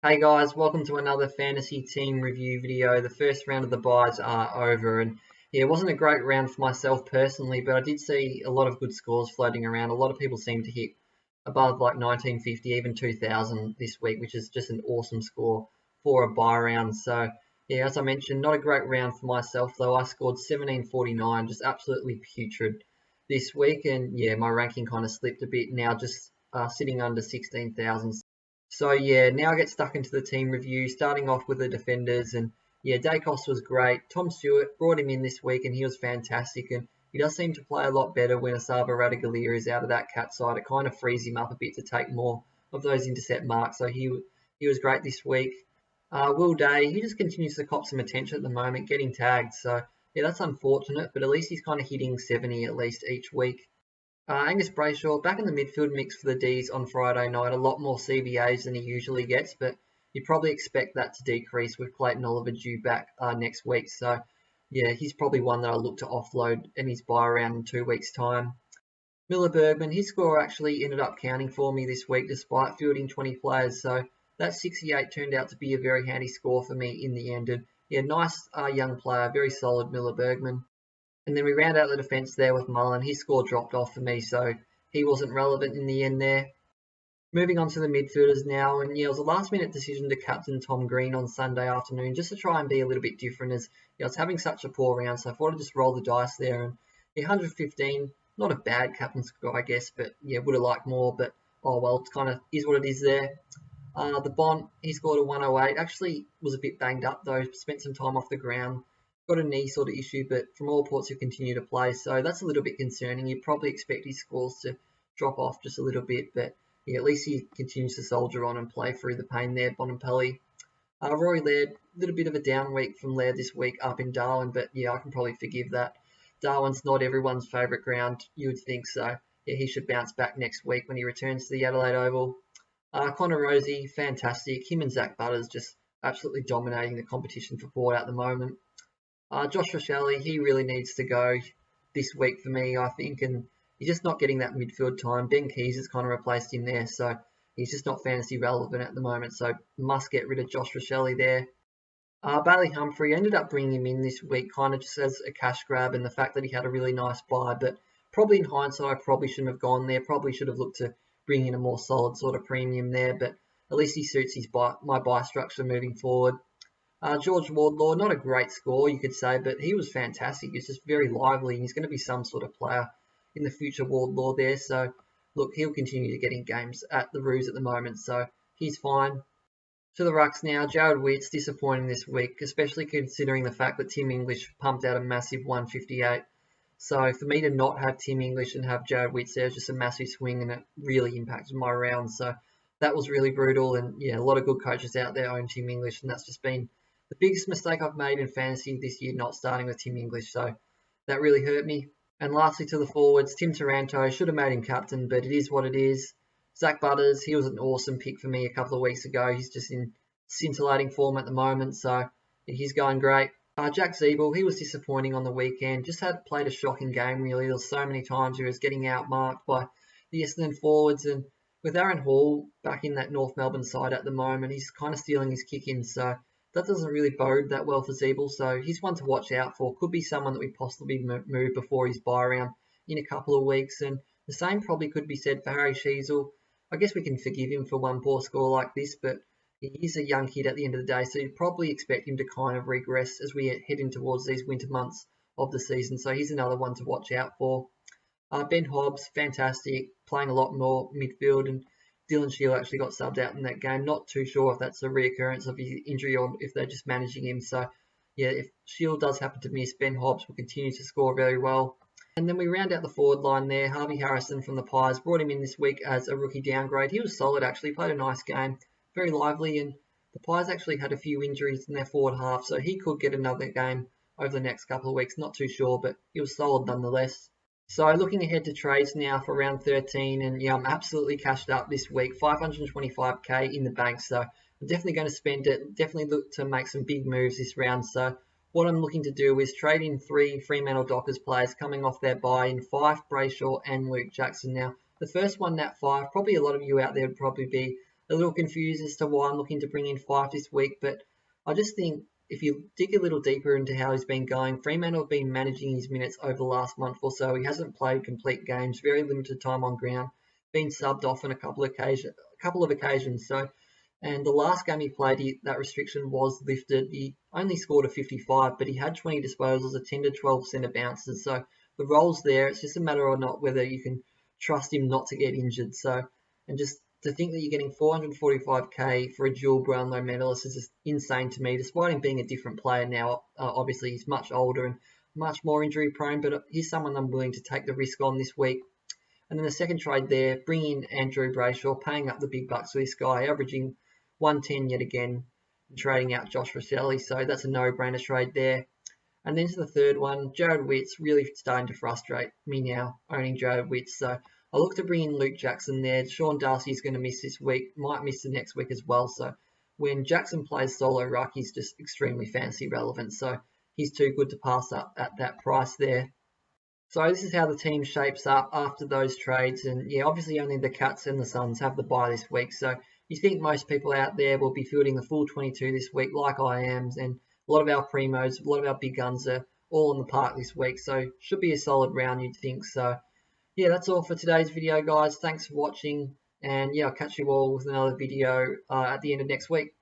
Hey guys, welcome to another fantasy team review video. The first round of the buys are over, and yeah, it wasn't a great round for myself personally, but I did see a lot of good scores floating around. A lot of people seem to hit above like 1950, even 2000 this week, which is just an awesome score for a buy round. So yeah, as I mentioned, not a great round for myself though. I scored 1749, just absolutely putrid this week, and yeah, my ranking kind of slipped a bit now, just sitting under 16,000. So yeah, now I get stuck into the team review, starting off with the defenders. And yeah, Dacos was great. Tom Stewart brought him in this week, and he was fantastic. And he does seem to play a lot better when Asava Radagalier is out of that cat side. It kind of frees him up a bit to take more of those intercept marks. So he was great this week. Will Day, he just continues to cop some attention at the moment, getting tagged. So yeah, that's unfortunate, but at least he's kind of hitting 70 at least each week. Angus Brayshaw back in the midfield mix for the Ds on Friday night. A lot more CBAs than he usually gets, but you'd probably expect that to decrease with Clayton Oliver due back next week. So, yeah, he's probably one that I'll look to offload and he's buy around in 2 weeks' time. Miller Bergman, his score actually ended up counting for me this week despite fielding 20 players. So that 68 turned out to be a very handy score for me in the end. And yeah, nice young player, very solid Miller Bergman. And then we round out the defence there with Mullen. His score dropped off for me, so he wasn't relevant in the end there. Moving on to the midfielders now, and yeah, it was a last-minute decision to captain Tom Green on Sunday afternoon just to try and be a little bit different as I was having such a poor round, so I thought I'd just roll the dice there. And yeah, 115, not a bad captain score, I guess, but yeah, would have liked more, but oh well, it kind of is what it is there. The Bont, he scored a 108. Actually was a bit banged up though, spent some time off the ground. Got a knee sort of issue, but from all reports he'll continue to play. So that's a little bit concerning. You'd probably expect his scores to drop off just a little bit, but yeah, at least he continues to soldier on and play through the pain there, Bonampelli. Rory Laird, a little bit of a down week from Laird this week up in Darwin, but yeah, I can probably forgive that. Darwin's not everyone's favourite ground, you would think, so yeah, he should bounce back next week when he returns to the Adelaide Oval. Connor Rosie, fantastic. Him and Zach Butters just absolutely dominating the competition for Port at the moment. Josh Rochelle, he really needs to go this week for me, I think, and he's just not getting that midfield time. Ben Keys has kind of replaced him there, so he's just not fantasy relevant at the moment, so must get rid of Josh Rochelle there. Bailey Humphrey ended up bringing him in this week kind of just as a cash grab, and the fact that he had a really nice buy, but probably in hindsight, I probably shouldn't have gone there. Probably should have looked to bring in a more solid sort of premium there, but at least he suits my buy structure moving forward. George Wardlaw, not a great score, you could say, but he was fantastic. He's just very lively, and he's going to be some sort of player in the future, Wardlaw there. So, look, he'll continue to get in games at the Roos at the moment, so he's fine. To the rucks now, Jared Witt's disappointing this week, especially considering the fact that Tim English pumped out a massive 158. So for me to not have Tim English and have Jared Witts there is just a massive swing, and it really impacted my round. So that was really brutal, and yeah, a lot of good coaches out there own Tim English, and that's just been the biggest mistake I've made in fantasy this year, not starting with Tim English. So that really hurt me. And lastly, to the forwards, Tim Taranto, should have made him captain, but it is what it is. Zach Butters, he was an awesome pick for me a couple of weeks ago. He's just in scintillating form at the moment, so he's going great. Jack Zeeble, he was disappointing on the weekend. Just had played a shocking game, really. There was so many times he was getting outmarked by the Essendon forwards, and with Aaron Hall back in that North Melbourne side at the moment, he's kind of stealing his kick-in, so that doesn't really bode that well for Zeeble, so he's one to watch out for. Could be someone that we possibly move before his buy round in a couple of weeks, and the same probably could be said for Harry Sheezel. I guess we can forgive him for one poor score like this, but he's a young kid at the end of the day, so you'd probably expect him to kind of regress as we head in towards these winter months of the season, so he's another one to watch out for. Ben Hobbs, fantastic, playing a lot more midfield, and Dylan Shield actually got subbed out in that game. Not too sure if that's a reoccurrence of his injury or if they're just managing him. So, yeah, if Shield does happen to miss, Ben Hobbs will continue to score very well. And then we round out the forward line there. Harvey Harrison from the Pies, brought him in this week as a rookie downgrade. He was solid, actually, played a nice game, very lively, and the Pies actually had a few injuries in their forward half, so he could get another game over the next couple of weeks. Not too sure, but he was solid nonetheless. So looking ahead to trades now for round 13, and yeah, I'm absolutely cashed up this week, 525k in the bank, so I'm definitely going to spend it. Definitely look to make some big moves this round. So what I'm looking to do is trade in 3 Fremantle Dockers players coming off their buy in Fife, Brayshaw and Luke Jackson. Now, the first one, Nat 5, probably a lot of you out there would probably be a little confused as to why I'm looking to bring in Fife this week, but I just think if you dig a little deeper into how he's been going, Fremantle have been managing his minutes over the last month or so. He hasn't played complete games, very limited time on ground, been subbed off on a couple of occasions. So, and the last game he played, that restriction was lifted. He only scored a 55, but he had 20 disposals, a 10 to 12 centre bounces. So the role's there. It's just a matter of not whether you can trust him not to get injured. So, and just to think that you're getting 445k for a dual Brownlow medalist is just insane to me, despite him being a different player now. Obviously, he's much older and much more injury prone, but he's someone I'm willing to take the risk on this week. And then the second trade there, bring in Andrew Brayshaw, paying up the big bucks for this guy, averaging 110 yet again, and trading out Josh Rosselli. So that's a no-brainer trade there. And then to the third one, Jared Witt's really starting to frustrate me now, owning Jared Witt. So I look to bring in Luke Jackson there. Sean Darcy's going to miss this week, might miss the next week as well. So when Jackson plays solo ruck, he's just extremely fantasy relevant. So he's too good to pass up at that price there. So this is how the team shapes up after those trades. And yeah, obviously only the Cats and the Suns have the bye this week. So you think most people out there will be fielding the full 22 this week like I am. And a lot of our primos, a lot of our big guns are all on the park this week. So should be a solid round, you'd think. So yeah, that's all for today's video, guys. Thanks for watching. And yeah, I'll catch you all with another video at the end of next week.